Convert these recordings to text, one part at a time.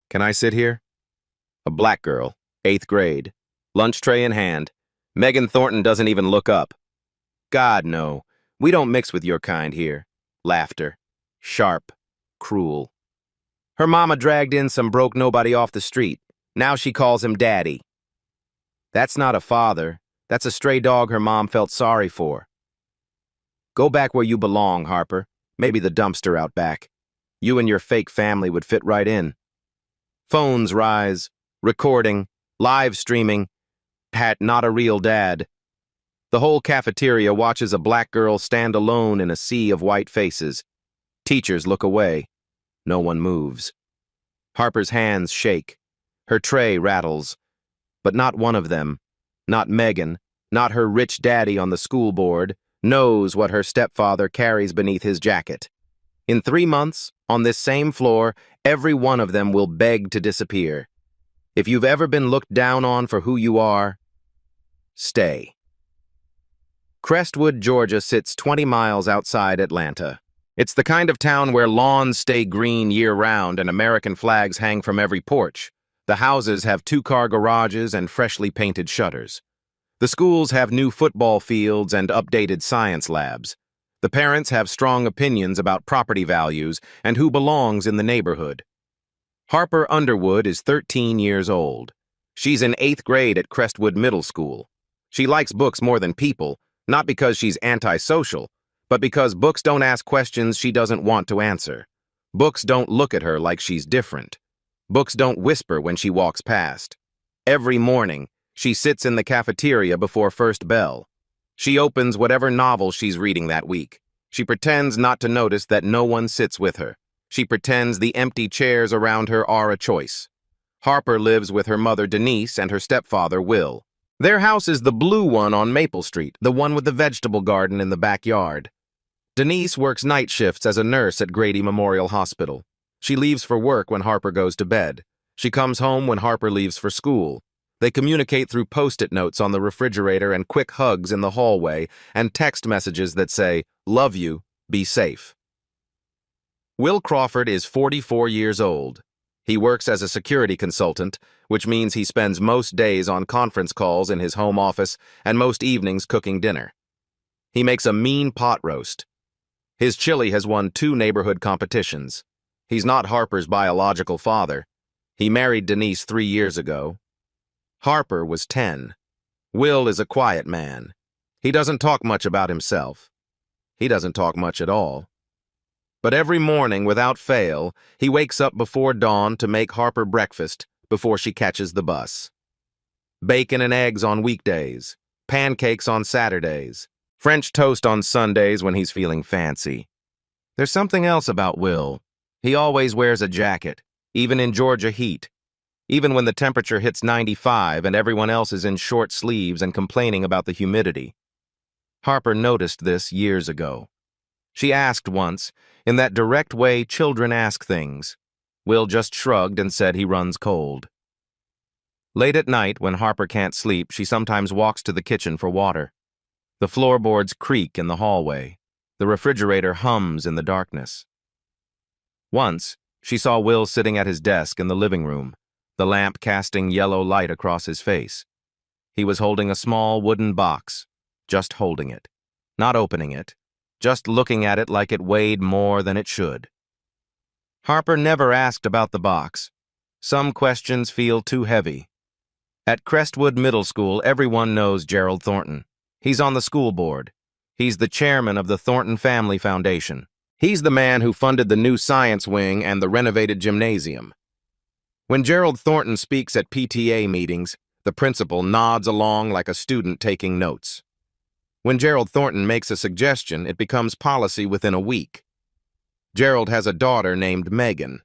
Can I sit here? A black girl, 8th grade, lunch tray in hand. Megan Thornton doesn't even look up. God, no. We don't mix with your kind here. Laughter. Sharp. Cruel. Her mama dragged in some broke nobody off the street. Now she calls him daddy. That's not a father. That's a stray dog her mom felt sorry for. Go back where you belong, Harper. Maybe the dumpster out back. You and your fake family would fit right in. Phones rise. Recording. Live streaming. Pat, not a real dad. The whole cafeteria watches a black girl stand alone in a sea of white faces. Teachers look away. No one moves. Harper's hands shake. Her tray rattles. But not one of them, not Megan, not her rich daddy on the school board, knows what her stepfather carries beneath his jacket. In 3 months, on this same floor, every one of them will beg to disappear. If you've ever been looked down on for who you are, stay. Crestwood, Georgia sits 20 miles outside Atlanta. It's the kind of town where lawns stay green year-round and American flags hang from every porch. The houses have 2-car garages and freshly painted shutters. The schools have new football fields and updated science labs. The parents have strong opinions about property values and who belongs in the neighborhood. Harper Underwood is 13 years old. She's in 8th grade at Crestwood Middle School. She likes books more than people, not because she's antisocial, but because books don't ask questions she doesn't want to answer. Books don't look at her like she's different. Books don't whisper when she walks past. Every morning, she sits in the cafeteria before first bell. She opens whatever novel she's reading that week. She pretends not to notice that no one sits with her. She pretends the empty chairs around her are a choice. Harper lives with her mother Denise and her stepfather Will. Their house is the blue one on Maple Street, the one with the vegetable garden in the backyard. Denise works night shifts as a nurse at Grady Memorial Hospital. She leaves for work when Harper goes to bed. She comes home when Harper leaves for school. They communicate through Post-it notes on the refrigerator and quick hugs in the hallway and text messages that say, "Love you, be safe." Will Crawford is 44 years old. He works as a security consultant, which means he spends most days on conference calls in his home office and most evenings cooking dinner. He makes a mean pot roast. His chili has won 2 neighborhood competitions. He's not Harper's biological father. He married Denise 3 years ago. Harper was 10. Will is a quiet man. He doesn't talk much about himself. He doesn't talk much at all. But every morning, without fail, he wakes up before dawn to make Harper breakfast before she catches the bus. Bacon and eggs on weekdays, pancakes on Saturdays, French toast on Sundays when he's feeling fancy. There's something else about Will. He always wears a jacket, even in Georgia heat. Even when the temperature hits 95 and everyone else is in short sleeves and complaining about the humidity. Harper noticed this years ago. She asked once, in that direct way children ask things. Will just shrugged and said he runs cold. Late at night, when Harper can't sleep, she sometimes walks to the kitchen for water. The floorboards creak in the hallway. The refrigerator hums in the darkness. Once, she saw Will sitting at his desk in the living room, the lamp casting yellow light across his face. He was holding a small wooden box, just holding it, not opening it, just looking at it like it weighed more than it should. Harper never asked about the box. Some questions feel too heavy. At Crestwood Middle School, everyone knows Gerald Thornton. He's on the school board. He's the chairman of the Thornton Family Foundation. He's the man who funded the new science wing and the renovated gymnasium. When Gerald Thornton speaks at PTA meetings, the principal nods along like a student taking notes. When Gerald Thornton makes a suggestion, it becomes policy within a week. Gerald has a daughter named Megan.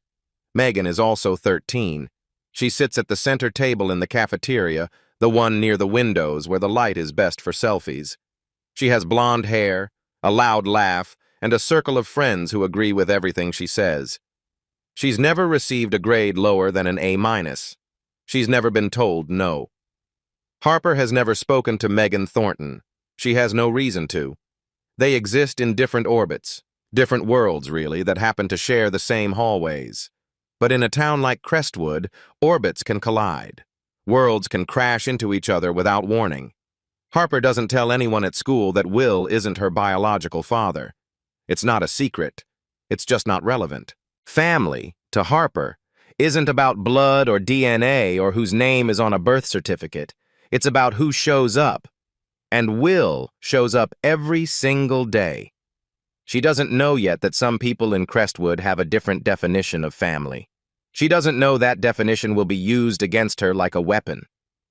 Megan is also 13. She sits at the center table in the cafeteria, the one near the windows where the light is best for selfies. She has blonde hair, a loud laugh, and a circle of friends who agree with everything she says. She's never received a grade lower than an A-. She's never been told no. Harper has never spoken to Megan Thornton. She has no reason to. They exist in different orbits, different worlds, really, that happen to share the same hallways. But in a town like Crestwood, orbits can collide. Worlds can crash into each other without warning. Harper doesn't tell anyone at school that Will isn't her biological father. It's not a secret. It's just not relevant. Family, to Harper, isn't about blood or DNA or whose name is on a birth certificate. It's about who shows up. And Will shows up every single day. She doesn't know yet that some people in Crestwood have a different definition of family. She doesn't know that definition will be used against her like a weapon.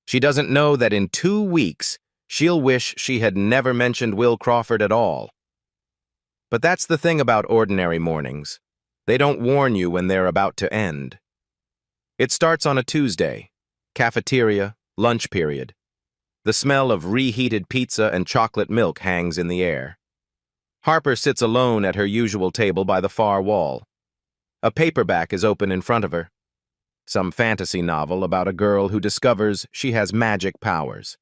She doesn't know that in 2 weeks, she'll wish she had never mentioned Will Crawford at all. But that's the thing about ordinary mornings. They don't warn you when they're about to end. It starts on a Tuesday. Cafeteria, lunch period. The smell of reheated pizza and chocolate milk hangs in the air. Harper sits alone at her usual table by the far wall. A paperback is open in front of her. Some fantasy novel about a girl who discovers she has magic powers.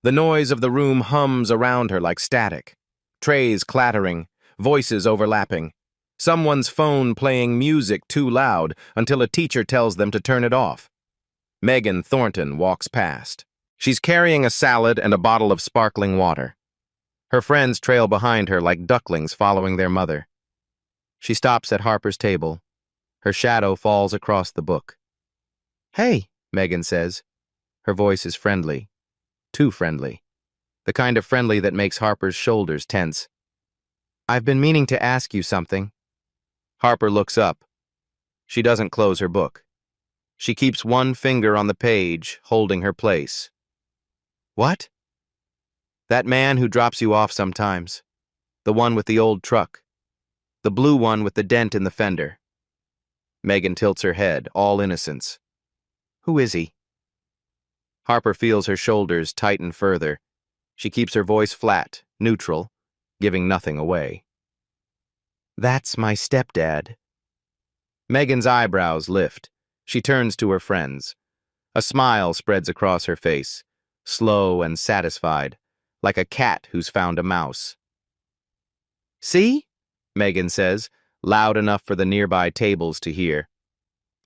The noise of the room hums around her like static. Trays clattering, voices overlapping. Someone's phone playing music too loud until a teacher tells them to turn it off. Megan Thornton walks past. She's carrying a salad and a bottle of sparkling water. Her friends trail behind her like ducklings following their mother. She stops at Harper's table. Her shadow falls across the book. "Hey," Megan says. Her voice is friendly. Too friendly. The kind of friendly that makes Harper's shoulders tense. "I've been meaning to ask you something." Harper looks up. She doesn't close her book. She keeps one finger on the page, holding her place. "What?" "That man who drops you off sometimes. The one with the old truck. The blue one with the dent in the fender." Megan tilts her head, all innocence. "Who is he?" Harper feels her shoulders tighten further. She keeps her voice flat, neutral, giving nothing away. "That's my stepdad." Megan's eyebrows lift. She turns to her friends. A smile spreads across her face, slow and satisfied, like a cat who's found a mouse. "See?" Megan says, loud enough for the nearby tables to hear.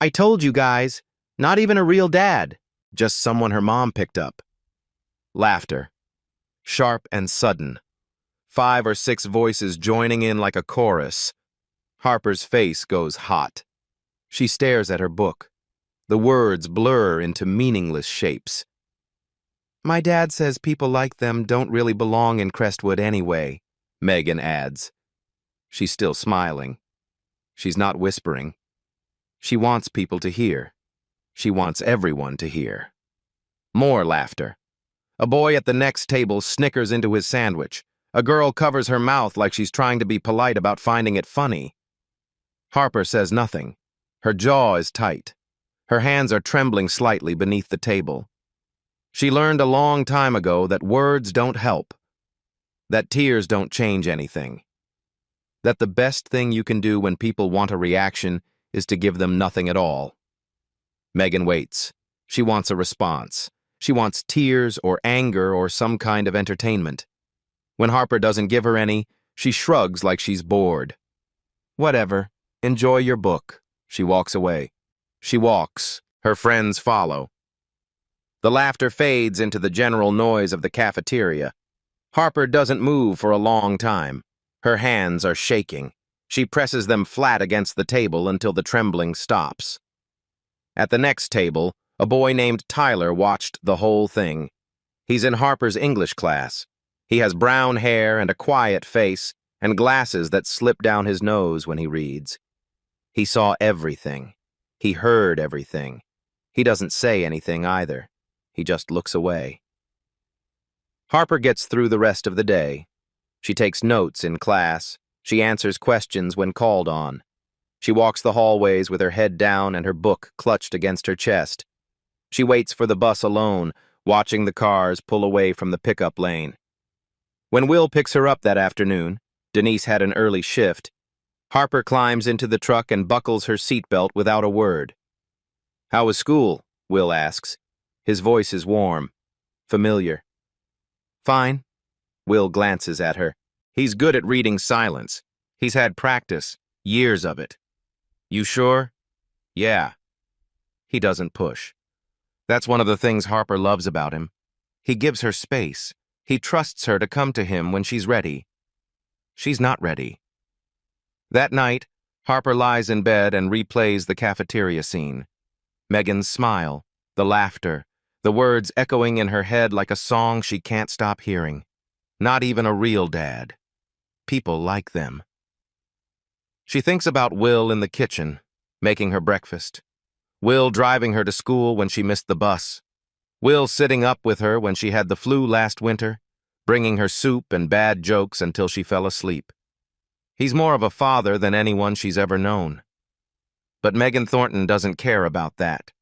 "I told you guys, not even a real dad, just someone her mom picked up." Laughter. Sharp and sudden. 5 or 6 voices joining in like a chorus. Harper's face goes hot. She stares at her book. The words blur into meaningless shapes. "My dad says people like them don't really belong in Crestwood anyway," Megan adds. She's still smiling. She's not whispering. She wants people to hear. She wants everyone to hear. More laughter. A boy at the next table snickers into his sandwich. A girl covers her mouth like she's trying to be polite about finding it funny. Harper says nothing. Her jaw is tight. Her hands are trembling slightly beneath the table. She learned a long time ago that words don't help. That tears don't change anything. That the best thing you can do when people want a reaction is to give them nothing at all. Megan waits. She wants a response. She wants tears or anger or some kind of entertainment. When Harper doesn't give her any, she shrugs like she's bored. "Whatever. Enjoy your book." She walks away. She walks. Her friends follow. The laughter fades into the general noise of the cafeteria. Harper doesn't move for a long time. Her hands are shaking. She presses them flat against the table until the trembling stops. At the next table, a boy named Tyler watched the whole thing. He's in Harper's English class. He has brown hair and a quiet face and glasses that slip down his nose when he reads. He saw everything. He heard everything. He doesn't say anything either. He just looks away. Harper gets through the rest of the day. She takes notes in class. She answers questions when called on. She walks the hallways with her head down and her book clutched against her chest. She waits for the bus alone, watching the cars pull away from the pickup lane. When Will picks her up that afternoon, Denise had an early shift. Harper climbs into the truck and buckles her seatbelt without a word. "How was school?" Will asks. His voice is warm, familiar. "Fine." Will glances at her. He's good at reading silence. He's had practice, years of it. "You sure?" Yeah. He doesn't push. That's one of the things Harper loves about him. He gives her space. He trusts her to come to him when she's ready. She's not ready. That night, Harper lies in bed and replays the cafeteria scene. Megan's smile, the laughter, the words echoing in her head like a song she can't stop hearing. Not even a real dad. People like them. She thinks about Will in the kitchen, making her breakfast. Will driving her to school when she missed the bus. Will sitting up with her when she had the flu last winter, bringing her soup and bad jokes until she fell asleep. He's more of a father than anyone she's ever known. But Megan Thornton doesn't care about that.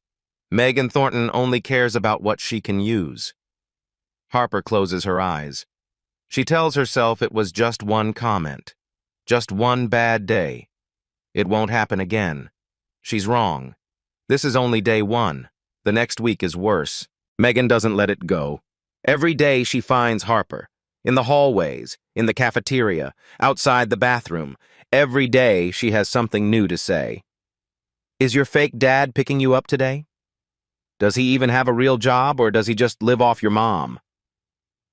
Megan Thornton only cares about what she can use. Harper closes her eyes. She tells herself it was just one comment. Just one bad day. It won't happen again. She's wrong. This is only day one. The next week is worse. Megan doesn't let it go. Every day she finds Harper. In the hallways, in the cafeteria, outside the bathroom. Every day she has something new to say. Is your fake dad picking you up today? Does he even have a real job, or does he just live off your mom?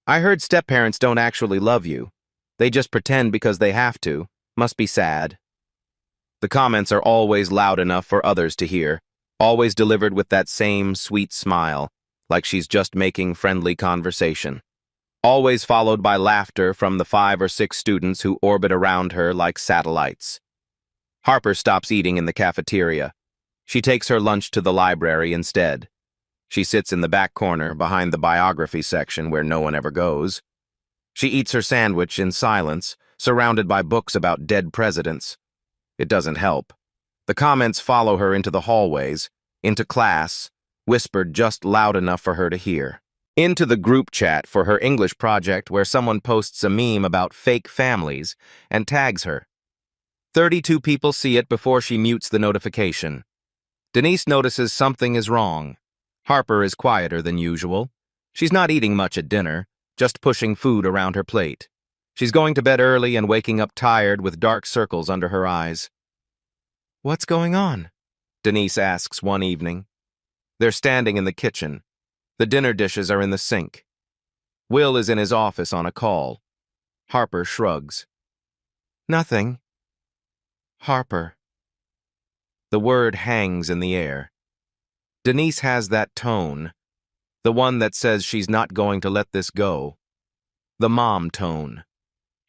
I heard step-parents don't actually love you. They just pretend because they have to. Must be sad. The comments are always loud enough for others to hear, always delivered with that same sweet smile, like she's just making friendly conversation. Always followed by laughter from the 5 or 6 students who orbit around her like satellites. Harper stops eating in the cafeteria. She takes her lunch to the library instead. She sits in the back corner behind the biography section where no one ever goes. She eats her sandwich in silence, surrounded by books about dead presidents. It doesn't help. The comments follow her into the hallways, into class, whispered just loud enough for her to hear. Into the group chat for her English project where someone posts a meme about fake families and tags her. 32 people see it before she mutes the notification. Denise notices something is wrong. Harper is quieter than usual. She's not eating much at dinner, just pushing food around her plate. She's going to bed early and waking up tired with dark circles under her eyes. What's going on? Denise asks one evening. They're standing in the kitchen. The dinner dishes are in the sink. Will is in his office on a call. Harper shrugs. Nothing. Harper. The word hangs in the air. Denise has that tone, the one that says she's not going to let this go. The mom tone.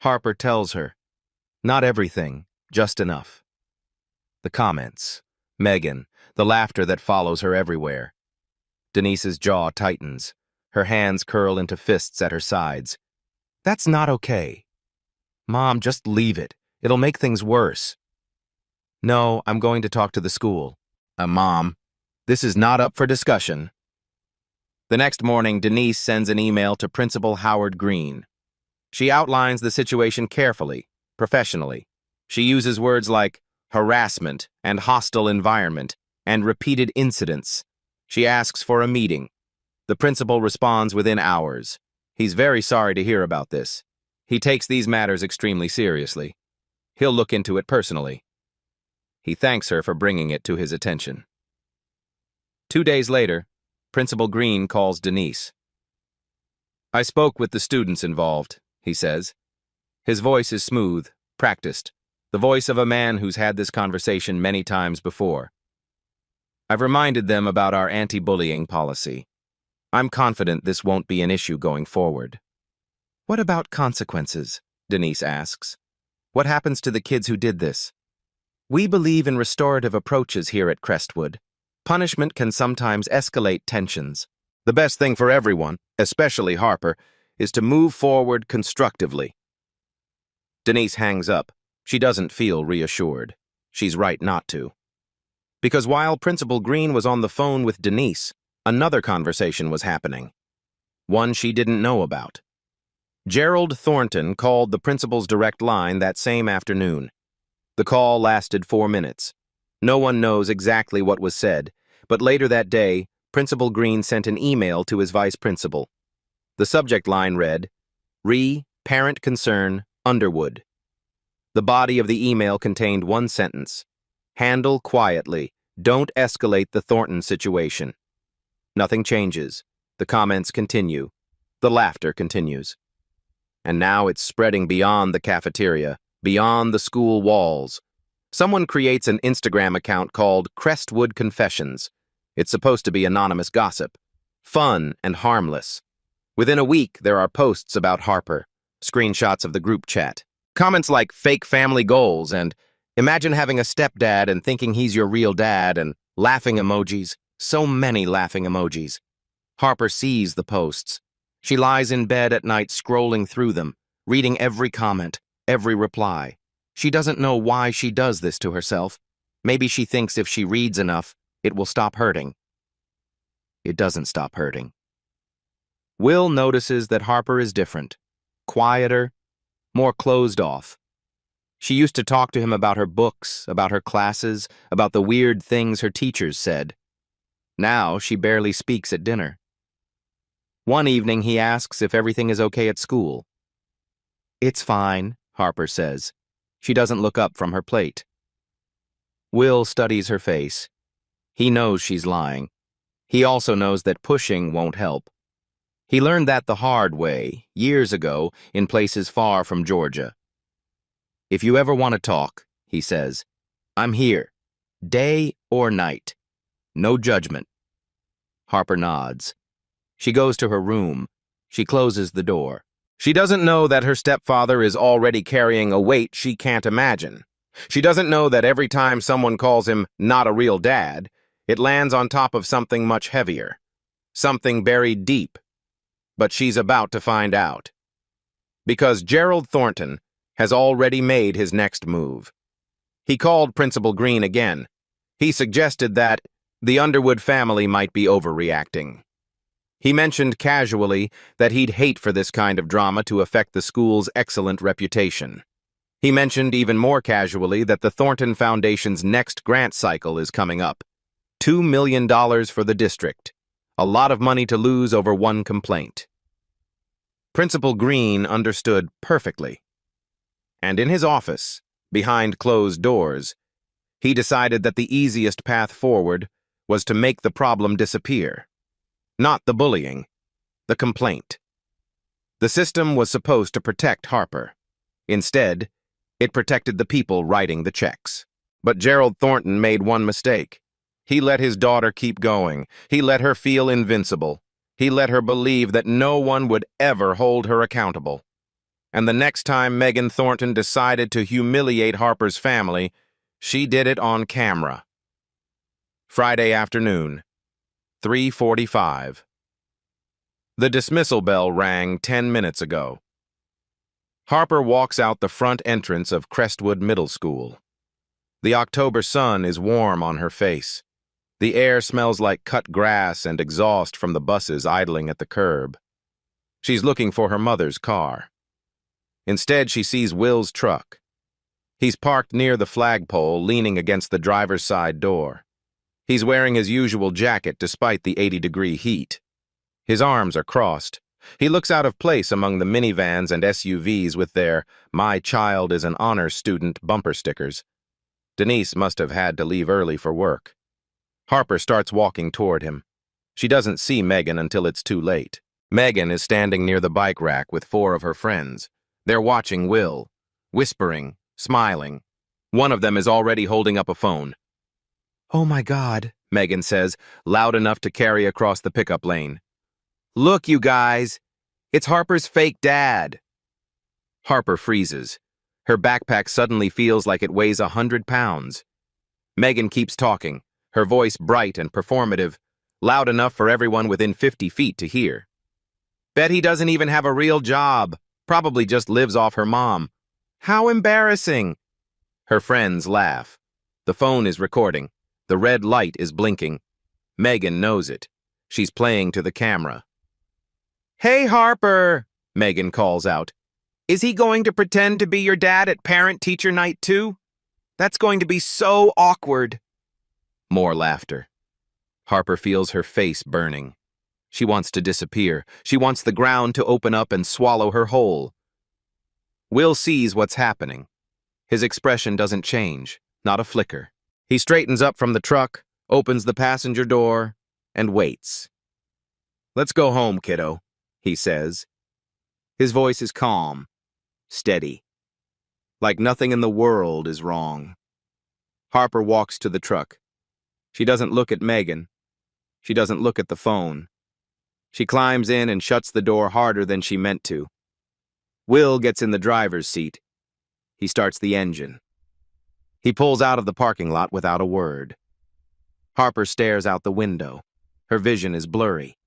Harper tells her, not everything, just enough. The comments, Megan, the laughter that follows her everywhere. Denise's jaw tightens. Her hands curl into fists at her sides. That's not okay. Mom, just leave it. It'll make things worse. No, I'm going to talk to the school. Mom, this is not up for discussion. The next morning, Denise sends an email to Principal Howard Green. She outlines the situation carefully, professionally. She uses words like harassment and hostile environment and repeated incidents. She asks for a meeting. The principal responds within hours. He's very sorry to hear about this. He takes these matters extremely seriously. He'll look into it personally. He thanks her for bringing it to his attention. 2 days later, Principal Green calls Denise. I spoke with the students involved, he says. His voice is smooth, practiced, the voice of a man who's had this conversation many times before. I've reminded them about our anti-bullying policy. I'm confident this won't be an issue going forward. What about consequences? Denise asks. What happens to the kids who did this? We believe in restorative approaches here at Crestwood. Punishment can sometimes escalate tensions. The best thing for everyone, especially Harper, is to move forward constructively. Denise hangs up. She doesn't feel reassured. She's right not to. Because while Principal Green was on the phone with Denise, another conversation was happening. One she didn't know about. Gerald Thornton called the principal's direct line that same afternoon. The call lasted 4 minutes. No one knows exactly what was said, but later that day, Principal Green sent an email to his vice principal. The subject line read, Parent Concern, Underwood. The body of the email contained one sentence, handle quietly, Don't escalate the Thornton situation. Nothing changes. The comments continue. The laughter continues. And now it's spreading beyond the cafeteria, beyond the school walls. Someone creates an Instagram account called Crestwood Confessions. It's supposed to be anonymous gossip, fun and harmless. Within a week, there are posts about Harper, screenshots of the group chat, comments like fake family goals and imagine having a stepdad and thinking he's your real dad and laughing emojis, so many laughing emojis. Harper sees the posts. She lies in bed at night scrolling through them, reading every comment, every reply. She doesn't know why she does this to herself. Maybe she thinks if she reads enough, it will stop hurting. It doesn't stop hurting. Will notices that Harper is different, quieter, more closed off. She used to talk to him about her books, about her classes, about the weird things her teachers said. Now she barely speaks at dinner. One evening he asks if everything is okay at school. "It's fine," Harper says. She doesn't look up from her plate. Will studies her face. He knows she's lying. He also knows that pushing won't help. He learned that the hard way, years ago, in places far from Georgia. "If you ever want to talk," he says, "I'm here, day or night. No judgment." Harper nods. She goes to her room. She closes the door. She doesn't know that her stepfather is already carrying a weight she can't imagine. She doesn't know that every time someone calls him not a real dad, it lands on top of something much heavier, something buried deep. But she's about to find out. Because Gerald Thornton has already made his next move. He called Principal Green again. He suggested that the Underwood family might be overreacting. He mentioned casually that he'd hate for this kind of drama to affect the school's excellent reputation. He mentioned even more casually that the Thornton Foundation's next grant cycle is coming up. $2 million for the district. A lot of money to lose over one complaint. Principal Green understood perfectly. And in his office, behind closed doors, he decided that the easiest path forward was to make the problem disappear. Not the bullying, the complaint. The system was supposed to protect Harper. Instead, it protected the people writing the checks. But Gerald Thornton made one mistake. He let his daughter keep going. He let her feel invincible. He let her believe that no one would ever hold her accountable. And the next time Megan Thornton decided to humiliate Harper's family, she did it on camera. Friday afternoon, 3:45. The dismissal bell rang 10 minutes ago. Harper walks out the front entrance of Crestwood Middle School. The October sun is warm on her face. The air smells like cut grass and exhaust from the buses idling at the curb. She's looking for her mother's car. Instead, she sees Will's truck. He's parked near the flagpole, leaning against the driver's side door. He's wearing his usual jacket despite the 80-degree heat. His arms are crossed. He looks out of place among the minivans and SUVs with their "My child is an honor student" bumper stickers. Denise must have had to leave early for work. Harper starts walking toward him. She doesn't see Megan until it's too late. Megan is standing near the bike rack with 4 of her friends. They're watching Will, whispering, smiling. One of them is already holding up a phone. "Oh my God," Megan says, loud enough to carry across the pickup lane. "Look, you guys, it's Harper's fake dad." Harper freezes. Her backpack suddenly feels like it weighs 100 pounds. Megan keeps talking, her voice bright and performative, loud enough for everyone within 50 feet to hear. "Bet he doesn't even have a real job. Probably just lives off her mom. How embarrassing." Her friends laugh. The phone is recording. The red light is blinking. Megan knows it. She's playing to the camera. "Hey, Harper," Megan calls out. "Is he going to pretend to be your dad at parent-teacher night too? That's going to be so awkward." More laughter. Harper feels her face burning. She wants to disappear. She wants the ground to open up and swallow her whole. Will sees what's happening. His expression doesn't change, not a flicker. He straightens up from the truck, opens the passenger door, and waits. "Let's go home, kiddo," he says. His voice is calm, steady, like nothing in the world is wrong. Harper walks to the truck. She doesn't look at Megan. She doesn't look at the phone. She climbs in and shuts the door harder than she meant to. Will gets in the driver's seat. He starts the engine. He pulls out of the parking lot without a word. Harper stares out the window. Her vision is blurry.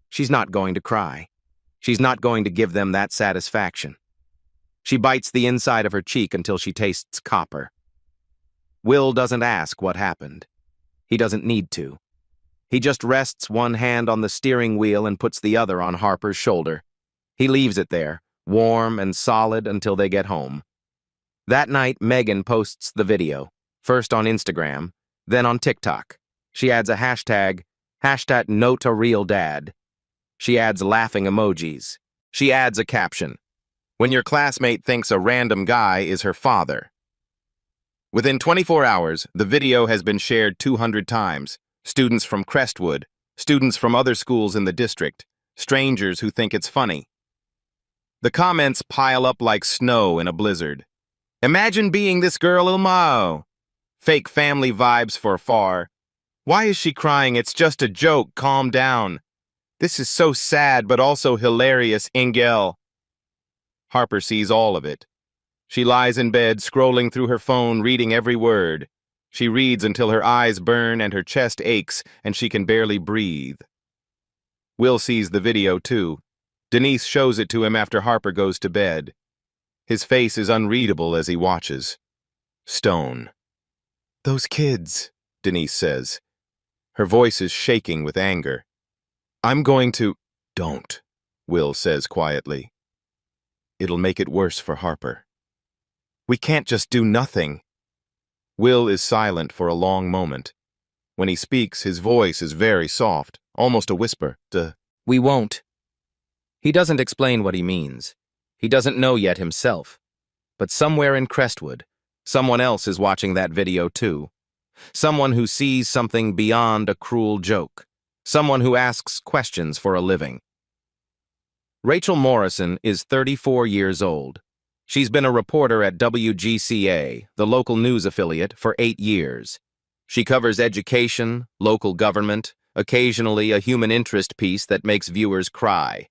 She's not going to cry. She's not going to give them that satisfaction. She bites the inside of her cheek until she tastes copper. Will doesn't ask what happened. He doesn't need to. He just rests one hand on the steering wheel and puts the other on Harper's shoulder. He leaves it there, warm and solid, until they get home. That night, Megan posts the video, first on Instagram, then on TikTok. She adds a hashtag #NoteARealDad. She adds laughing emojis. She adds a caption: "When your classmate thinks a random guy is her father." Within 24 hours, the video has been shared 200 times. Students from Crestwood, students from other schools in the district, strangers who think it's funny. The comments pile up like snow in a blizzard. "Imagine being this girl Ilmao." "Fake family vibes for far." "Why is she crying? It's just a joke. Calm down." "This is so sad but also hilarious, Ingel." Harper sees all of it. She lies in bed, scrolling through her phone, reading every word. She reads until her eyes burn and her chest aches and she can barely breathe. Will sees the video too. Denise shows it to him after Harper goes to bed. His face is unreadable as he watches. Stone. "Those kids," Denise says. Her voice is shaking with anger. "I'm going to—" "Don't," Will says quietly. "It'll make it worse for Harper." "We can't just do nothing." Will is silent for a long moment. When he speaks, his voice is very soft, almost a whisper. "We won't." He doesn't explain what he means. He doesn't know yet himself. But somewhere in Crestwood, someone else is watching that video too. Someone who sees something beyond a cruel joke. Someone who asks questions for a living. Rachel Morrison is 34 years old. She's been a reporter at WGCA, the local news affiliate, for 8 years. She covers education, local government, occasionally a human interest piece that makes viewers cry.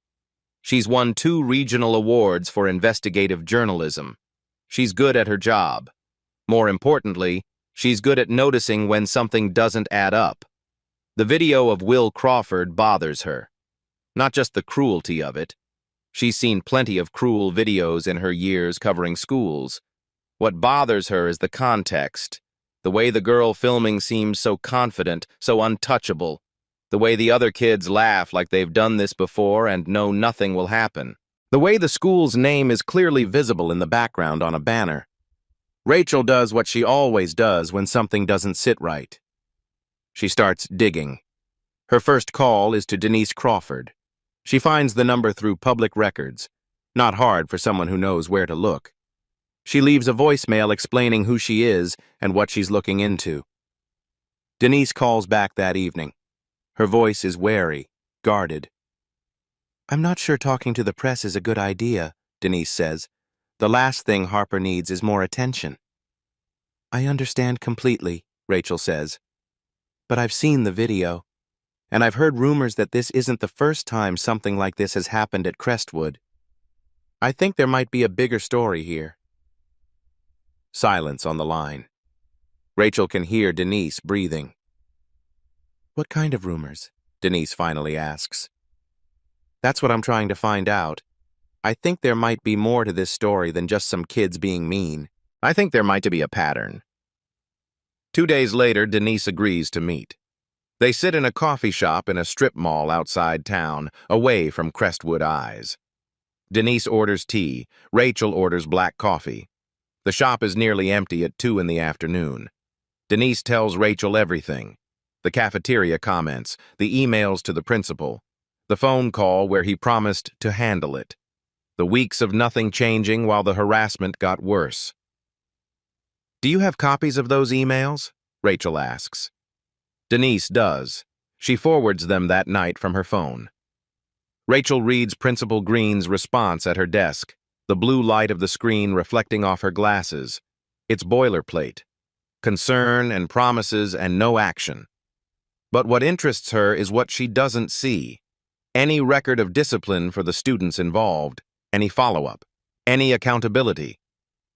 She's won 2 regional awards for investigative journalism. She's good at her job. More importantly, she's good at noticing when something doesn't add up. The video of Will Crawford bothers her. Not just the cruelty of it. She's seen plenty of cruel videos in her years covering schools. What bothers her is the context. The way the girl filming seems so confident, so untouchable. The way the other kids laugh like they've done this before and know nothing will happen. The way the school's name is clearly visible in the background on a banner. Rachel does what she always does when something doesn't sit right. She starts digging. Her first call is to Denise Crawford. She finds the number through public records. Not hard for someone who knows where to look. She leaves a voicemail explaining who she is and what she's looking into. Denise calls back that evening. Her voice is wary, guarded. "I'm not sure talking to the press is a good idea," Denise says. "The last thing Harper needs is more attention." "I understand completely," Rachel says. "But I've seen the video. And I've heard rumors that this isn't the first time something like this has happened at Crestwood. I think there might be a bigger story here." Silence on the line. Rachel can hear Denise breathing. "What kind of rumors?" Denise finally asks. "That's what I'm trying to find out. I think there might be more to this story than just some kids being mean. I think there might be a pattern." 2 days later, Denise agrees to meet. They sit in a coffee shop in a strip mall outside town, away from Crestwood eyes. Denise orders tea. Rachel orders black coffee. The shop is nearly empty at 2 in the afternoon. Denise tells Rachel everything. The cafeteria comments, the emails to the principal, the phone call where he promised to handle it, the weeks of nothing changing while the harassment got worse. "Do you have copies of those emails?" Rachel asks. Denise does. She forwards them that night from her phone. Rachel reads Principal Green's response at her desk, the blue light of the screen reflecting off her glasses. It's boilerplate. Concern and promises and no action. But what interests her is what she doesn't see. Any record of discipline for the students involved, any follow-up, any accountability.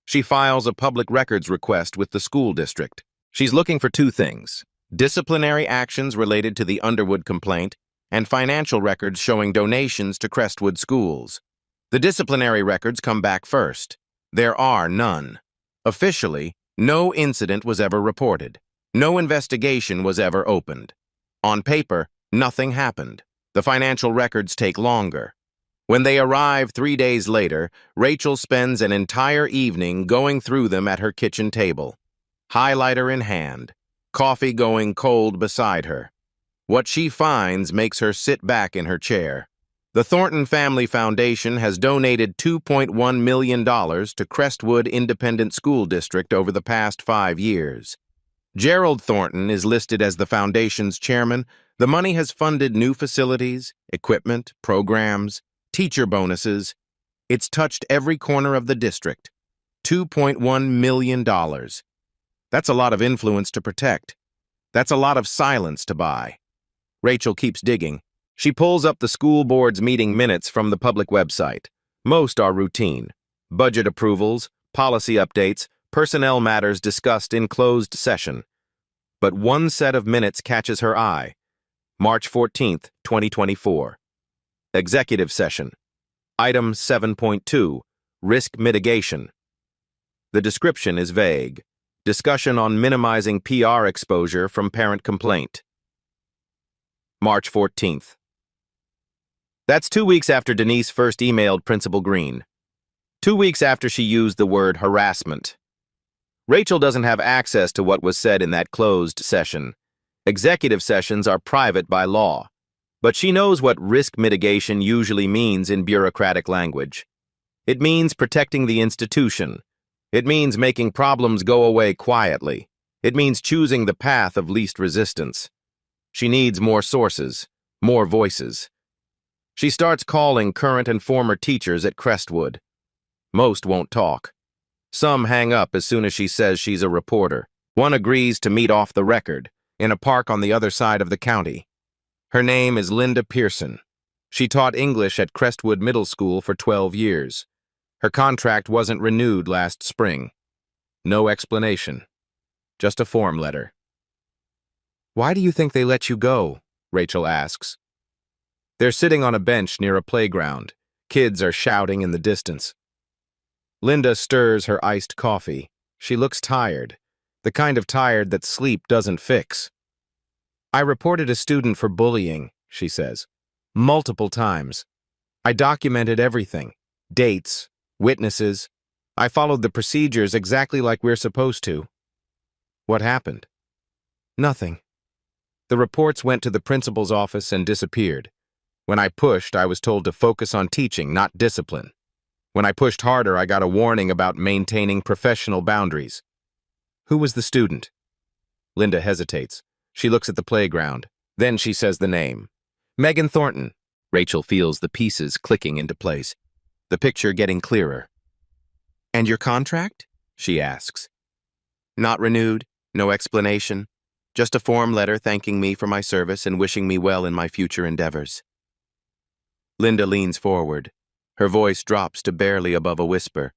She files a public records request with the school district. She's looking for two things: disciplinary actions related to the Underwood complaint and financial records showing donations to Crestwood schools. The disciplinary records come back first. There are none. Officially, no incident was ever reported. No investigation was ever opened. On paper, nothing happened. The financial records take longer. When they arrive 3 days later, Rachel spends an entire evening going through them at her kitchen table, highlighter in hand, coffee going cold beside her. What she finds makes her sit back in her chair. The Thornton Family Foundation has donated $2.1 million to Crestwood Independent School District over the past 5 years. Gerald Thornton is listed as the foundation's chairman. The money has funded new facilities, equipment, programs, teacher bonuses. It's touched every corner of the district. $2.1 million. That's a lot of influence to protect. That's a lot of silence to buy. Rachel keeps digging. She pulls up the school board's meeting minutes from the public website. Most are routine. Budget approvals, policy updates, personnel matters discussed in closed session. But one set of minutes catches her eye. March 14th, 2024. Executive session. Item 7.2, risk mitigation. The description is vague. Discussion on minimizing PR exposure from parent complaint. March 14th. That's 2 weeks after Denise first emailed Principal Green. 2 weeks after she used the word harassment. Rachel doesn't have access to what was said in that closed session. Executive sessions are private by law. But she knows what risk mitigation usually means in bureaucratic language. It means protecting the institution. It means making problems go away quietly. It means choosing the path of least resistance. She needs more sources, more voices. She starts calling current and former teachers at Crestwood. Most won't talk. Some hang up as soon as she says she's a reporter. One agrees to meet off the record, in a park on the other side of the county. Her name is Linda Pearson. She taught English at Crestwood Middle School for 12 years. Her contract wasn't renewed last spring. No explanation. Just a form letter. "Why do you think they let you go?" Rachel asks. They're sitting on a bench near a playground. Kids are shouting in the distance. Linda stirs her iced coffee. She looks tired, the kind of tired that sleep doesn't fix. "I reported a student for bullying," she says. "Multiple times. I documented everything. Dates, witnesses. I followed the procedures exactly like we're supposed to." "What happened?" "Nothing. The reports went to the principal's office and disappeared. When I pushed, I was told to focus on teaching, not discipline. When I pushed harder, I got a warning about maintaining professional boundaries." "Who was the student?" Linda hesitates. She looks at the playground. Then she says the name. "Megan Thornton." Rachel feels the pieces clicking into place, the picture getting clearer. "And your contract?" she asks. "Not renewed, no explanation. Just a form letter thanking me for my service and wishing me well in my future endeavors." Linda leans forward. Her voice drops to barely above a whisper.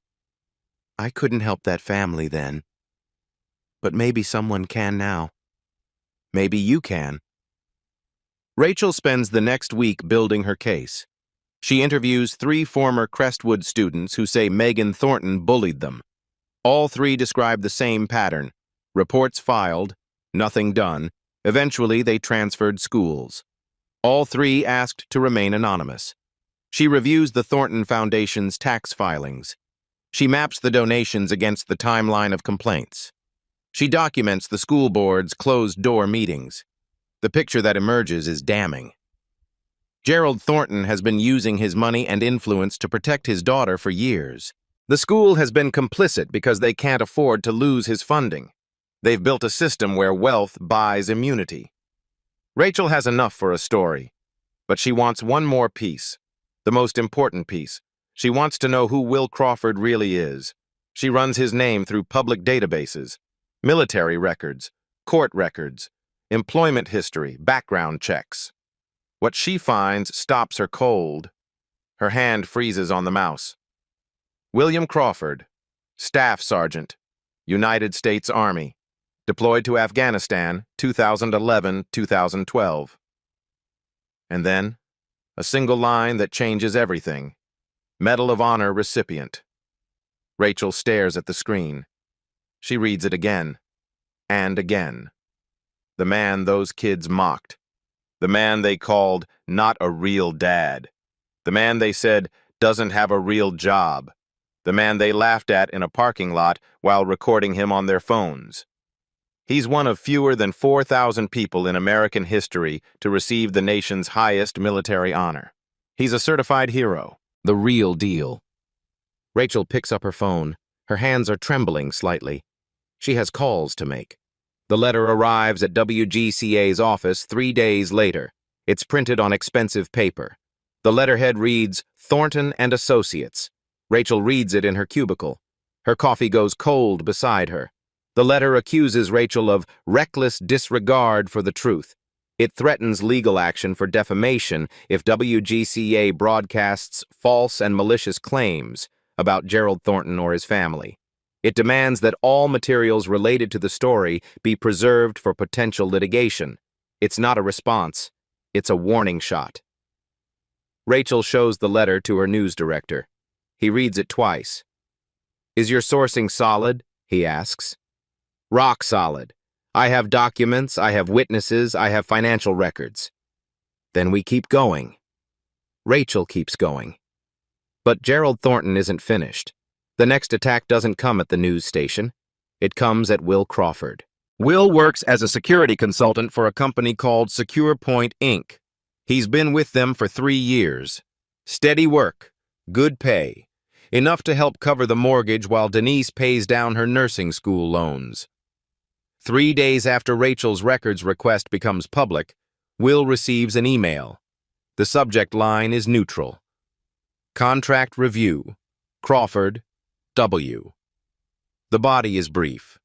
"I couldn't help that family then. But maybe someone can now. Maybe you can." Rachel spends the next week building her case. She interviews 3 former Crestwood students who say Megan Thornton bullied them. All 3 describe the same pattern. Reports filed, nothing done. Eventually, they transferred schools. All 3 asked to remain anonymous. She reviews the Thornton Foundation's tax filings. She maps the donations against the timeline of complaints. She documents the school board's closed-door meetings. The picture that emerges is damning. Gerald Thornton has been using his money and influence to protect his daughter for years. The school has been complicit because they can't afford to lose his funding. They've built a system where wealth buys immunity. Rachel has enough for a story, but she wants one more piece, the most important piece. She wants to know who Will Crawford really is. She runs his name through public databases, military records, court records, employment history, background checks. What she finds stops her cold. Her hand freezes on the mouse. William Crawford, Staff Sergeant, United States Army, deployed to Afghanistan, 2011-2012. And then, a single line that changes everything. Medal of Honor recipient. Rachel stares at the screen. She reads it again, and again. The man those kids mocked. The man they called not a real dad. The man they said doesn't have a real job. The man they laughed at in a parking lot while recording him on their phones. He's one of fewer than 4,000 people in American history to receive the nation's highest military honor. He's a certified hero. The real deal. Rachel picks up her phone. Her hands are trembling slightly. She has calls to make. The letter arrives at WGCA's office 3 days later. It's printed on expensive paper. The letterhead reads, Thornton and Associates. Rachel reads it in her cubicle. Her coffee goes cold beside her. The letter accuses Rachel of reckless disregard for the truth. It threatens legal action for defamation if WGCA broadcasts false and malicious claims about Gerald Thornton or his family. It demands that all materials related to the story be preserved for potential litigation. It's not a response. It's a warning shot. Rachel shows the letter to her news director. He reads it twice. Is your sourcing solid? He asks. Rock solid. I have documents, I have witnesses, I have financial records. Then we keep going. Rachel keeps going. But Gerald Thornton isn't finished. The next attack doesn't come at the news station. It comes at Will Crawford. Will works as a security consultant for a company called Secure Point, Inc. He's been with them for 3 years. Steady work, good pay, enough to help cover the mortgage while Denise pays down her nursing school loans. 3 days after Rachel's records request becomes public, Will receives an email. The subject line is neutral. Contract review. Crawford, W. The body is brief.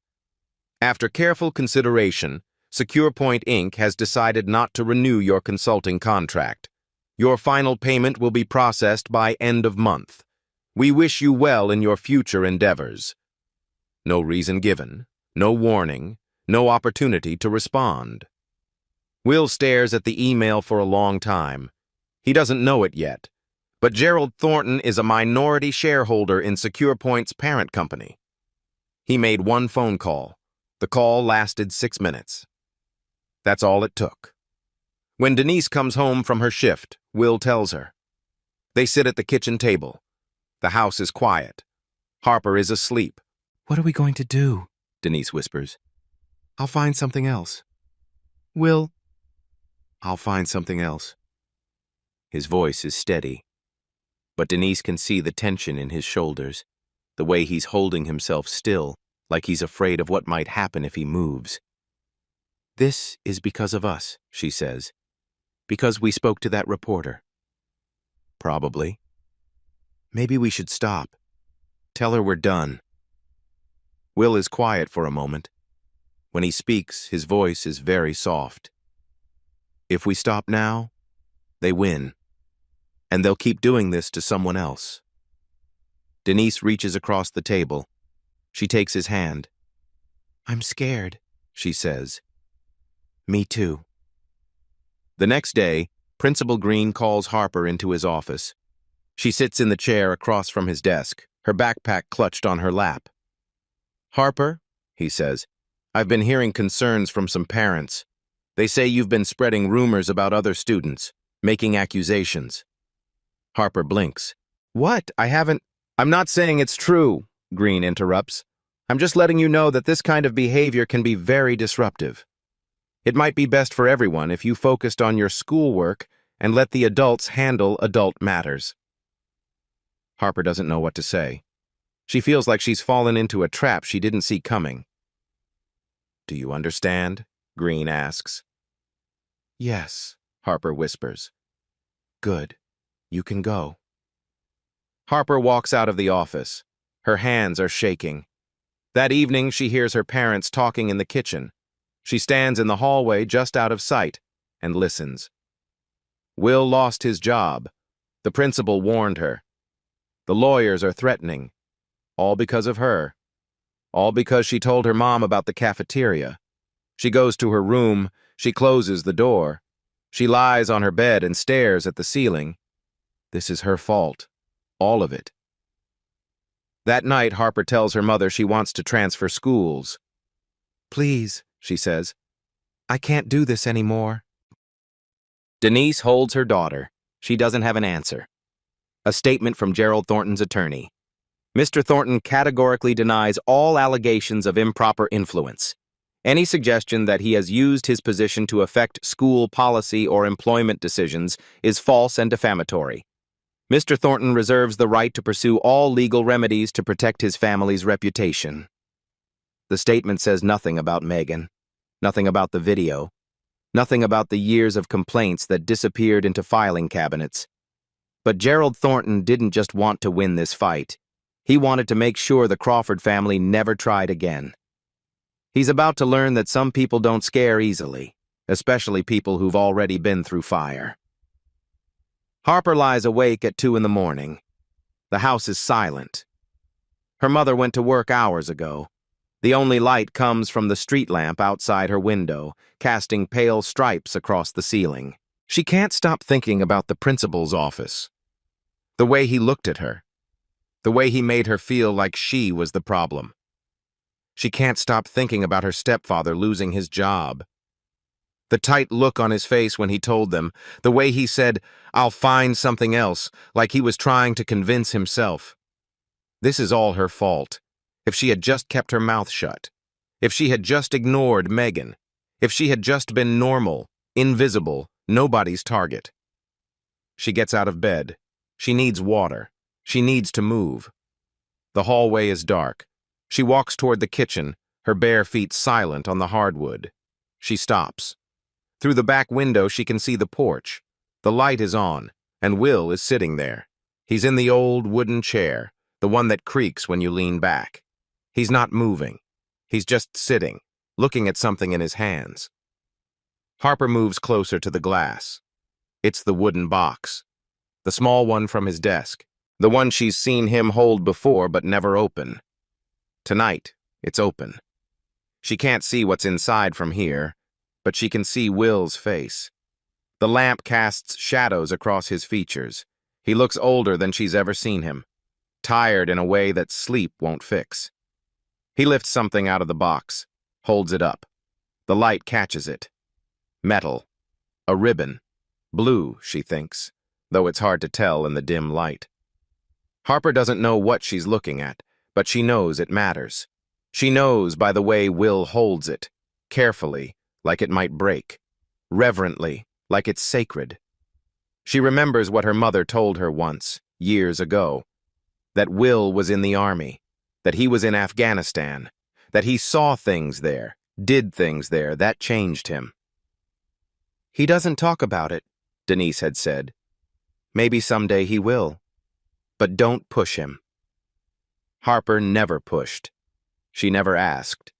After careful consideration, Secure Point, Inc. has decided not to renew your consulting contract. Your final payment will be processed by end of month. We wish you well in your future endeavors. No reason given, no warning, no opportunity to respond. Will stares at the email for a long time. He doesn't know it yet, but Gerald Thornton is a minority shareholder in Secure Point's parent company. He made one phone call. The call lasted 6 minutes. That's all it took. When Denise comes home from her shift, Will tells her. They sit at the kitchen table. The house is quiet. Harper is asleep. What are we going to do? Denise whispers. I'll find something else. Will, I'll find something else. His voice is steady, but Denise can see the tension in his shoulders, the way he's holding himself still, like he's afraid of what might happen if he moves. This is because of us, she says. Because we spoke to that reporter. Probably. Maybe we should stop. Tell her we're done. Will is quiet for a moment. When he speaks, his voice is very soft. If we stop now, they win. And they'll keep doing this to someone else. Denise reaches across the table. She takes his hand. I'm scared, she says. Me too. The next day, Principal Green calls Harper into his office. She sits in the chair across from his desk, her backpack clutched on her lap. Harper, he says, I've been hearing concerns from some parents. They say you've been spreading rumors about other students, making accusations. Harper blinks. What? I'm not saying it's true, Green interrupts. I'm just letting you know that this kind of behavior can be very disruptive. It might be best for everyone if you focused on your schoolwork and let the adults handle adult matters. Harper doesn't know what to say. She feels like she's fallen into a trap she didn't see coming. Do you understand? Green asks. Yes, Harper whispers. Good. You can go. Harper walks out of the office. Her hands are shaking. That evening, she hears her parents talking in the kitchen. She stands in the hallway just out of sight and listens. Will lost his job. The principal warned her. The lawyers are threatening. All because of her. All because she told her mom about the cafeteria. She goes to her room. She closes the door. She lies on her bed and stares at the ceiling. This is her fault. All of it. That night, Harper tells her mother she wants to transfer schools. Please, she says, I can't do this anymore. Denise holds her daughter. She doesn't have an answer. A statement from Gerald Thornton's attorney. Mr. Thornton categorically denies all allegations of improper influence. Any suggestion that he has used his position to affect school policy or employment decisions is false and defamatory. Mr. Thornton reserves the right to pursue all legal remedies to protect his family's reputation. The statement says nothing about Megan, nothing about the video, nothing about the years of complaints that disappeared into filing cabinets. But Gerald Thornton didn't just want to win this fight. He wanted to make sure the Crawford family never tried again. He's about to learn that some people don't scare easily, especially people who've already been through fire. Harper lies awake at 2 in the morning. The house is silent. Her mother went to work hours ago. The only light comes from the street lamp outside her window, casting pale stripes across the ceiling. She can't stop thinking about the principal's office. The way he looked at her. The way he made her feel like she was the problem. She can't stop thinking about her stepfather losing his job. The tight look on his face when he told them, the way he said, I'll find something else, like he was trying to convince himself. This is all her fault. If she had just kept her mouth shut. If she had just ignored Megan. If she had just been normal, invisible, nobody's target. She gets out of bed. She needs water. She needs to move. The hallway is dark. She walks toward the kitchen, her bare feet silent on the hardwood. She stops. Through the back window, she can see the porch. The light is on, and Will is sitting there. He's in the old wooden chair, the one that creaks when you lean back. He's not moving. He's just sitting, looking at something in his hands. Harper moves closer to the glass. It's the wooden box. The small one from his desk. The one she's seen him hold before but never open. Tonight, it's open. She can't see what's inside from here, but she can see Will's face. The lamp casts shadows across his features. He looks older than she's ever seen him, tired in a way that sleep won't fix. He lifts something out of the box, holds it up. The light catches it. Metal. A ribbon. Blue, she thinks, though it's hard to tell in the dim light. Harper doesn't know what she's looking at, but she knows it matters. She knows by the way Will holds it, carefully, like it might break, reverently, like it's sacred. She remembers what her mother told her once, years ago, that Will was in the army, that he was in Afghanistan, that he saw things there, did things there, that changed him. He doesn't talk about it, Denise had said. Maybe someday he will. But don't push him. Harper never pushed. She never asked.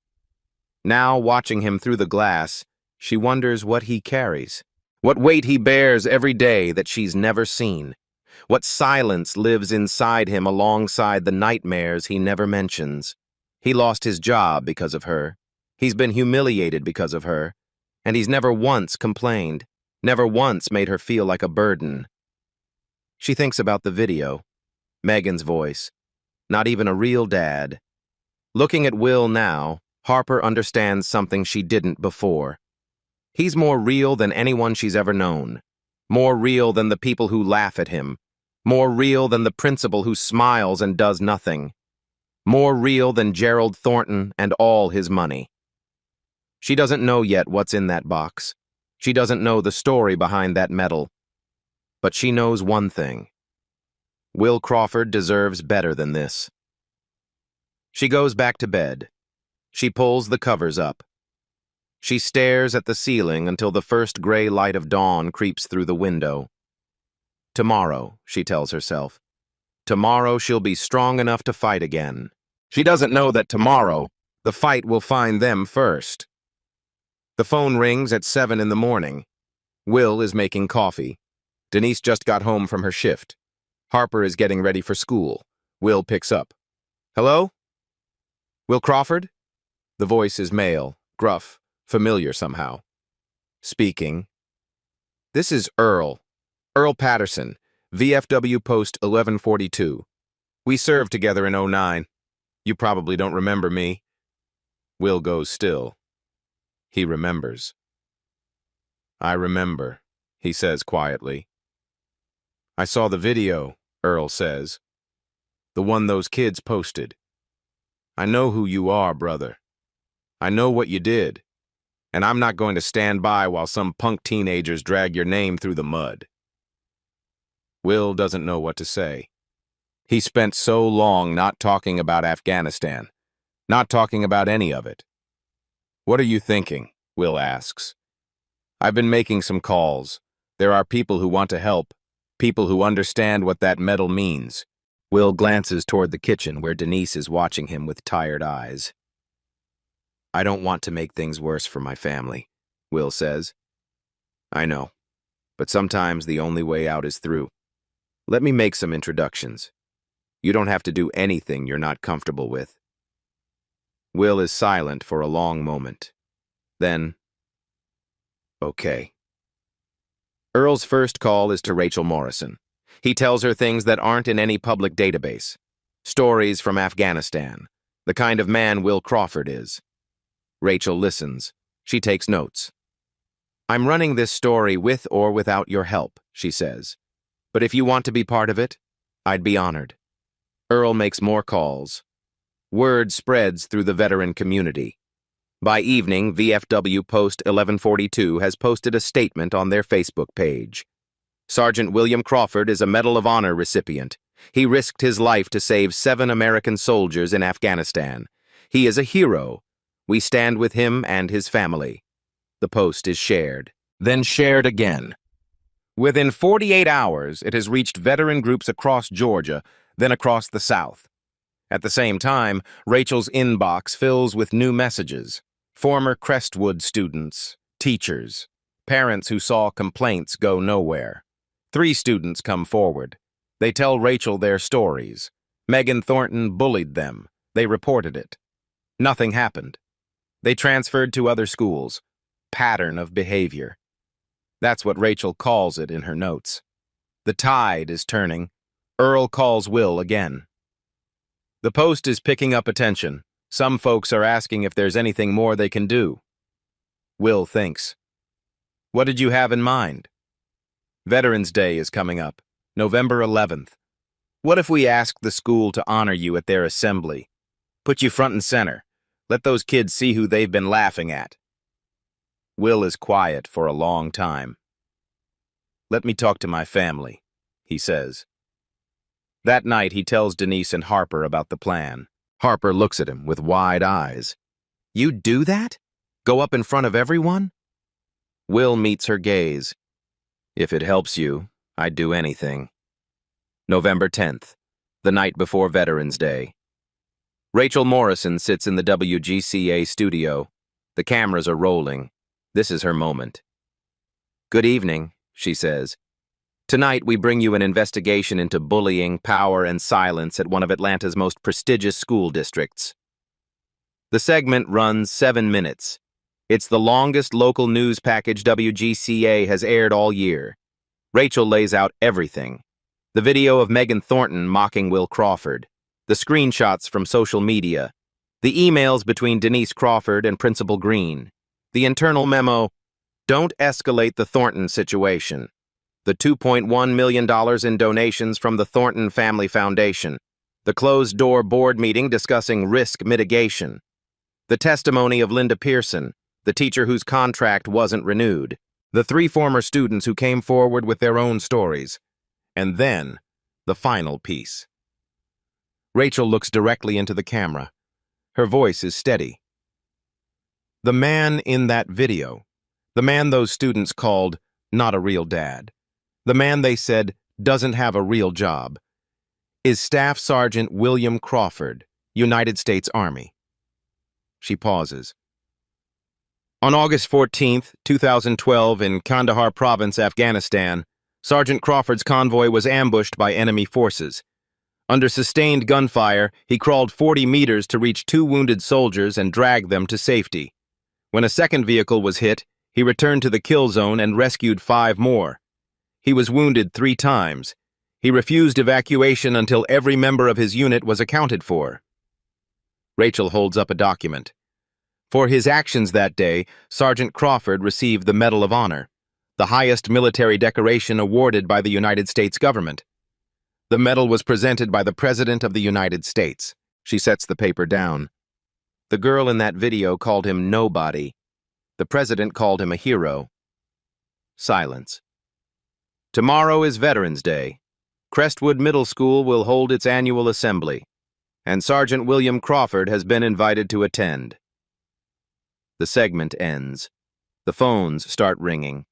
Now, watching him through the glass, she wonders what he carries, what weight he bears every day that she's never seen, what silence lives inside him alongside the nightmares he never mentions. He lost his job because of her. He's been humiliated because of her. And he's never once complained, never once made her feel like a burden. She thinks about the video, Megan's voice, not even a real dad. Looking at Will now, Harper understands something she didn't before. He's more real than anyone she's ever known, more real than the people who laugh at him, more real than the principal who smiles and does nothing, more real than Gerald Thornton and all his money. She doesn't know yet what's in that box. She doesn't know the story behind that medal. But she knows one thing. Will Crawford deserves better than this. She goes back to bed. She pulls the covers up. She stares at the ceiling until the first gray light of dawn creeps through the window. Tomorrow, she tells herself. Tomorrow she'll be strong enough to fight again. She doesn't know that tomorrow, the fight will find them first. The phone rings at 7 in the morning. Will is making coffee. Denise just got home from her shift. Harper is getting ready for school. Will picks up. Hello? Will Crawford? The voice is male, gruff, familiar somehow. Speaking. This is Earl. Earl Patterson, VFW Post 1142. We served together in '09. You probably don't remember me. Will goes still. He remembers. I remember, he says quietly. I saw the video, Earl says. The one those kids posted. I know who you are, brother. I know what you did. And I'm not going to stand by while some punk teenagers drag your name through the mud. Will doesn't know what to say. He spent so long not talking about Afghanistan, not talking about any of it. What are you thinking? Will asks. I've been making some calls. There are people who want to help, people who understand what that medal means. Will glances toward the kitchen where Denise is watching him with tired eyes. I don't want to make things worse for my family, Will says. I know, but sometimes the only way out is through. Let me make some introductions. You don't have to do anything you're not comfortable with. Will is silent for a long moment. Then, okay. Earl's first call is to Rachel Morrison. He tells her things that aren't in any public database. Stories from Afghanistan, the kind of man Will Crawford is. Rachel listens. She takes notes. I'm running this story with or without your help, she says. But if you want to be part of it, I'd be honored. Earl makes more calls. Word spreads through the veteran community. By evening, VFW Post 1142 has posted a statement on their Facebook page. Sergeant William Crawford is a Medal of Honor recipient. He risked his life to save 7 American soldiers in Afghanistan. He is a hero. We stand with him and his family. The post is shared, then shared again. Within 48 hours, it has reached veteran groups across Georgia, then across the South. At the same time, Rachel's inbox fills with new messages. Former Crestwood students, teachers, parents who saw complaints go nowhere. 3 students come forward. They tell Rachel their stories. Megan Thornton bullied them. They reported it. Nothing happened. They transferred to other schools. Pattern of behavior. That's what Rachel calls it in her notes. The tide is turning. Earl calls Will again. The post is picking up attention. Some folks are asking if there's anything more they can do. Will thinks. What did you have in mind? Veterans Day is coming up, November 11th. What if we asked the school to honor you at their assembly? Put you front and center. Let those kids see who they've been laughing at. Will is quiet for a long time. Let me talk to my family, he says. That night, he tells Denise and Harper about the plan. Harper looks at him with wide eyes. You'd do that? Go up in front of everyone? Will meets her gaze. If it helps you, I'd do anything. November 10th, the night before Veterans Day. Rachel Morrison sits in the WGCA studio. The cameras are rolling. This is her moment. Good evening, she says. Tonight, we bring you an investigation into bullying, power, and silence at one of Atlanta's most prestigious school districts. The segment runs 7 minutes. It's the longest local news package WGCA has aired all year. Rachel lays out everything. The video of Megan Thornton mocking Will Crawford, the screenshots from social media, the emails between Denise Crawford and Principal Green, the internal memo, "Don't escalate the Thornton situation," the $2.1 million in donations from the Thornton Family Foundation, the closed-door board meeting discussing risk mitigation, the testimony of Linda Pearson, the teacher whose contract wasn't renewed, the 3 former students who came forward with their own stories, and then the final piece. Rachel looks directly into the camera. Her voice is steady. The man in that video, the man those students called not a real dad, the man they said doesn't have a real job, is Staff Sergeant William Crawford, United States Army. She pauses. On August 14, 2012, in Kandahar Province, Afghanistan, Sergeant Crawford's convoy was ambushed by enemy forces. Under sustained gunfire, he crawled 40 meters to reach 2 wounded soldiers and drag them to safety. When a second vehicle was hit, he returned to the kill zone and rescued 5 more. He was wounded 3 times. He refused evacuation until every member of his unit was accounted for. Rachel holds up a document. For his actions that day, Sergeant Crawford received the Medal of Honor, the highest military decoration awarded by the United States government. The medal was presented by the President of the United States. She sets the paper down. The girl in that video called him nobody. The President called him a hero. Silence. Tomorrow is Veterans Day. Crestwood Middle School will hold its annual assembly, and Sergeant William Crawford has been invited to attend. The segment ends. The phones start ringing.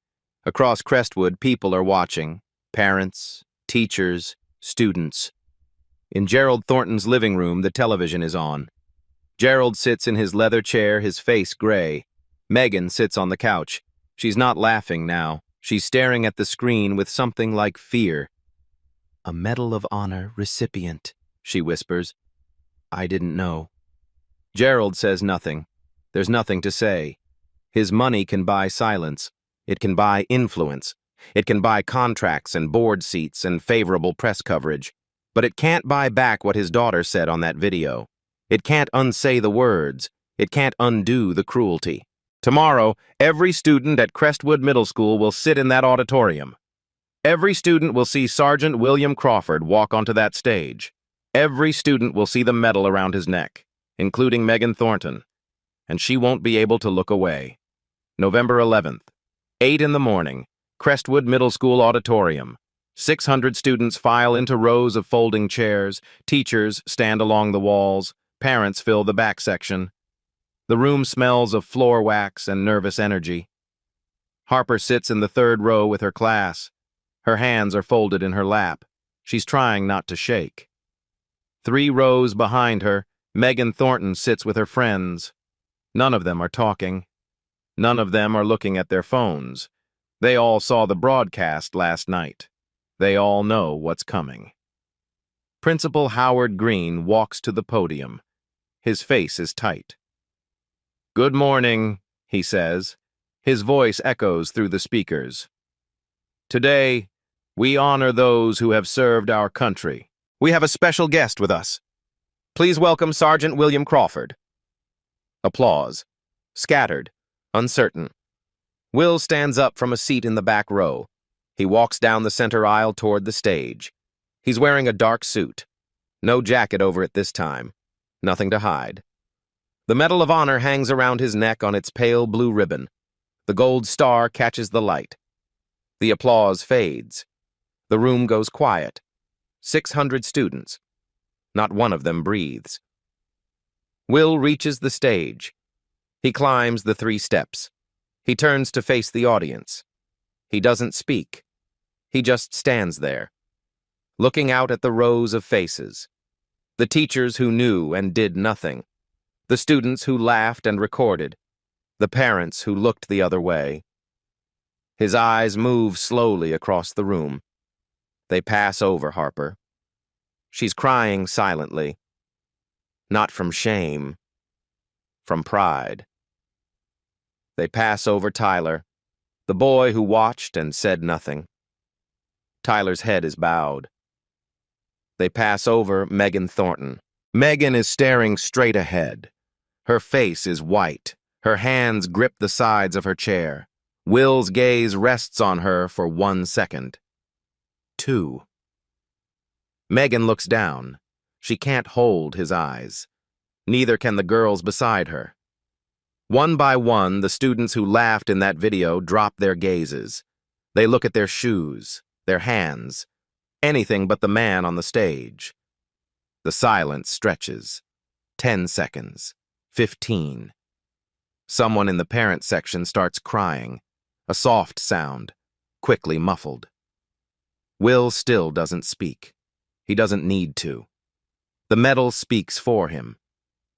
Across Crestwood, people are watching. Parents, teachers, students. In Gerald Thornton's living room, the television is on. Gerald sits in his leather chair, his face gray. Megan sits on the couch. She's not laughing now. She's staring at the screen with something like fear. "A Medal of Honor recipient," she whispers. "I didn't know." Gerald says nothing. There's nothing to say. His money can buy silence. It can buy influence. It can buy contracts and board seats and favorable press coverage. But it can't buy back what his daughter said on that video. It can't unsay the words. It can't undo the cruelty. Tomorrow, every student at Crestwood Middle School will sit in that auditorium. Every student will see Sergeant William Crawford walk onto that stage. Every student will see the medal around his neck, including Megan Thornton. And she won't be able to look away. November 11th, 8 in the morning, Crestwood Middle School auditorium. 600 students file into rows of folding chairs. Teachers stand along the walls. Parents fill the back section. The room smells of floor wax and nervous energy. Harper sits in the 3rd row with her class. Her hands are folded in her lap. She's trying not to shake. 3 rows behind her, Megan Thornton sits with her friends. None of them are talking. None of them are looking at their phones. They all saw the broadcast last night. They all know what's coming. Principal Howard Green walks to the podium. His face is tight. "Good morning," he says. His voice echoes through the speakers. "Today, we honor those who have served our country. We have a special guest with us. Please welcome Sergeant William Crawford." Applause. Scattered. Uncertain. Will stands up from a seat in the back row. He walks down the center aisle toward the stage. He's wearing a dark suit. No jacket over it this time. Nothing to hide. The Medal of Honor hangs around his neck on its pale blue ribbon. The gold star catches the light. The applause fades. The room goes quiet. 600 students. Not one of them breathes. Will reaches the stage. He climbs the 3 steps. He turns to face the audience. He doesn't speak. He just stands there, looking out at the rows of faces. The teachers who knew and did nothing. The students who laughed and recorded. The parents who looked the other way. His eyes move slowly across the room. They pass over Harper. She's crying silently. Not from shame, from pride. They pass over Tyler, the boy who watched and said nothing. Tyler's head is bowed. They pass over Megan Thornton. Megan is staring straight ahead. Her face is white. Her hands grip the sides of her chair. Will's gaze rests on her for 1 second. 2. Megan looks down. She can't hold his eyes. Neither can the girls beside her. One by one, the students who laughed in that video drop their gazes. They look at their shoes, their hands, anything but the man on the stage. The silence stretches. 10 seconds. 15. Someone in the parent section starts crying, a soft sound, quickly muffled. Will still doesn't speak. He doesn't need to. The medal speaks for him.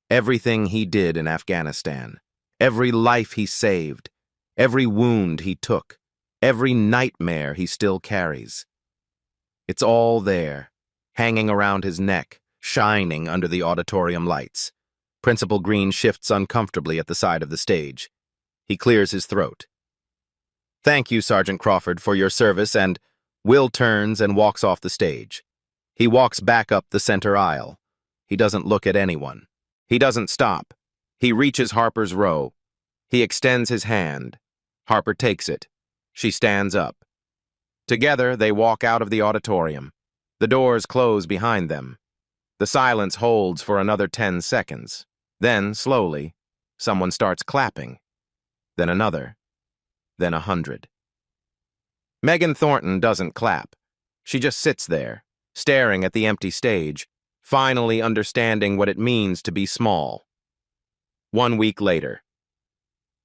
Everything he did in Afghanistan, every life he saved, every wound he took, every nightmare he still carries. It's all there, hanging around his neck, shining under the auditorium lights. Principal Green shifts uncomfortably at the side of the stage. He clears his throat. "Thank you, Sergeant Crawford, for your service," and Will turns and walks off the stage. He walks back up the center aisle. He doesn't look at anyone. He doesn't stop. He reaches Harper's row. He extends his hand. Harper takes it. She stands up. Together, they walk out of the auditorium. The doors close behind them. The silence holds for another 10 seconds. Then, slowly, someone starts clapping. Then another. Then 100. Megan Thornton doesn't clap. She just sits there, staring at the empty stage, finally understanding what it means to be small. 1 week later.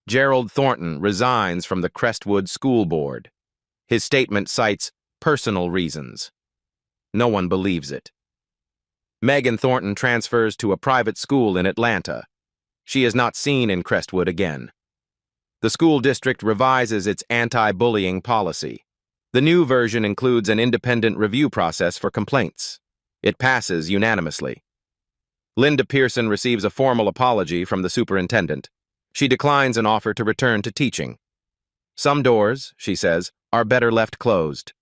Gerald Thornton resigns from the Crestwood School Board. His statement cites personal reasons. No one believes it. Megan Thornton transfers to a private school in Atlanta. She is not seen in Crestwood again. The school district revises its anti-bullying policy. The new version includes an independent review process for complaints. It passes unanimously. Linda Pearson receives a formal apology from the superintendent. She declines an offer to return to teaching. "Some doors," she says, "are better left closed."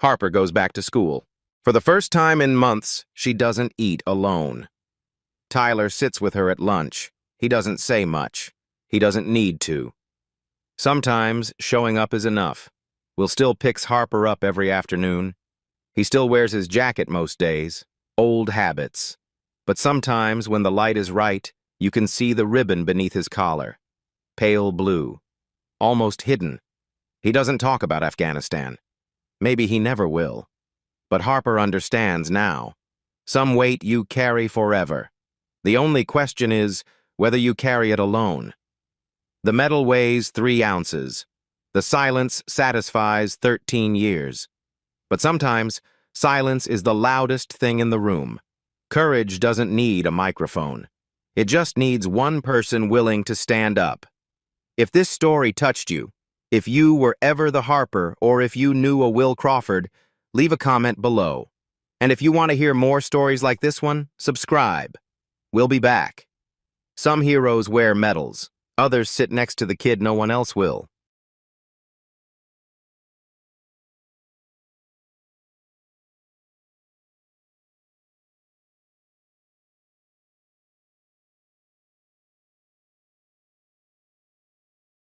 Harper goes back to school. For the first time in months, she doesn't eat alone. Tyler sits with her at lunch. He doesn't say much. He doesn't need to. Sometimes showing up is enough. Will still picks Harper up every afternoon. He still wears his jacket most days. Old habits. But sometimes, when the light is right, you can see the ribbon beneath his collar. Pale blue. Almost hidden. He doesn't talk about Afghanistan. Maybe he never will. But Harper understands now. Some weight you carry forever. The only question is whether you carry it alone. The medal weighs 3 ounces. The silence satisfies 13 years. But sometimes, silence is the loudest thing in the room. Courage doesn't need a microphone. It just needs one person willing to stand up. If this story touched you, if you were ever the Harper, or if you knew a Will Crawford, leave a comment below. And if you want to hear more stories like this one, subscribe. We'll be back. Some heroes wear medals. Others sit next to the kid no one else will.